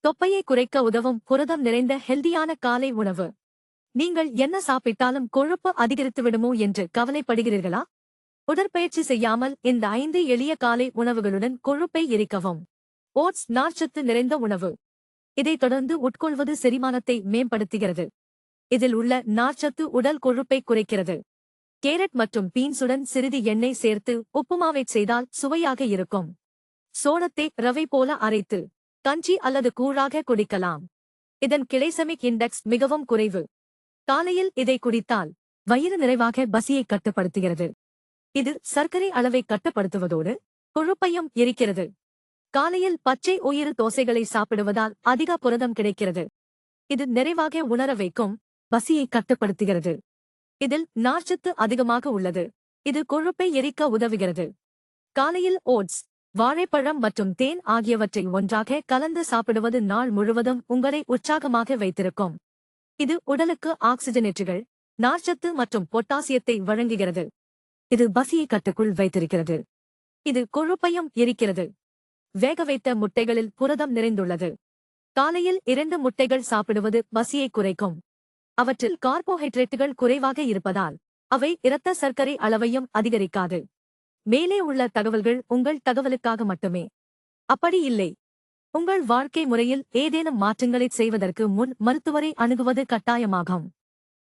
தொப்பையை குறைக்க உதவும் புரதம் நிறைந்த ஹெல்தியான காலை உணவு. நீங்கள் என்ன சாப்பிட்டாலும் கொழுப்பு அதிகரித்துவிடுமோ என்று கவலைப்படுகிறீர்களா? உடற்பயிற்சி செய்யாமல் இந்த 5 எளிய காலை உணவுகளுடன் கொழுப்பை எரிக்கவும். ஓட்ஸ் நார்ச்சத்து நிறைந்த உணவு. இதைத் தொடர்ந்து உட்கொள்வது செரிமானத்தை மேம்படுத்துகிறது. இதில் உள்ள நார்ச்சத்து உடல் கொழுப்பை குறைக்கிறது. கேரட் மற்றும் பீன்ஸுடன் சிறிது எண்ணெய் சேர்த்து உப்புமாவைச் செய்தால் சுவையாக இருக்கும். சோளத்தை ரவை போல அரைத்து கஞ்சி அல்லது கூழாக குடிக்கலாம். இதன் கிளைசெமிக் இண்டெக்ஸ் மிகவும் குறைவு. காலையில் இதை குடித்தால் வயிறு நிறைவாக பசியை கட்டுப்படுத்துகிறது. இது சர்க்கரை அளவை கட்டுப்படுத்துவதோடு கொழுப்பையும் எரிக்கிறது. காலையில் பச்சை உயிர் தோசைகளை சாப்பிடுவதால் அதிக புரதம் கிடைக்கிறது. இது நிறைவாக உணர வைக்கும், பசியை கட்டுப்படுத்துகிறது. இதில் நார்ச்சத்து அதிகமாக உள்ளது. இது கொழுப்பை எரிக்க உதவுகிறது. காலையில் ஓட்ஸ், வாழைப்பழம் மற்றும் தேன் ஆகியவற்றை ஒன்றாக கலந்து சாப்பிடுவது நாள் முழுவதும் உங்களை உற்சாகமாக வைத்திருக்கும். இது உடலுக்கு ஆக்சிஜனேற்றுகள், நார்ச்சத்து மற்றும் பொட்டாசியத்தை வழங்குகிறது. இது பசியை கட்டுக்குள் வைத்திருக்கிறது. இது கொழுப்பையும் எரிக்கிறது. வேகவைத்த முட்டைகளில் புரதம் நிறைந்துள்ளது. காலையில் 2 முட்டைகள் சாப்பிடுவது பசியை குறைக்கும். அவற்றில் கார்போஹைட்ரேட்டுகள் குறைவாக இருப்பதால் அவை இரத்த சர்க்கரை அளவையும் அதிகரிக்காது. மேலே உள்ள தகவல்கள் உங்கள் தகவலுக்காக மட்டுமே. அப்படி இல்லை. உங்கள் வாழ்க்கை முறையில் ஏதேனும் மாற்றங்களைச் செய்வதற்கு முன் மருத்துவரை அணுகுவது கட்டாயமாகும்.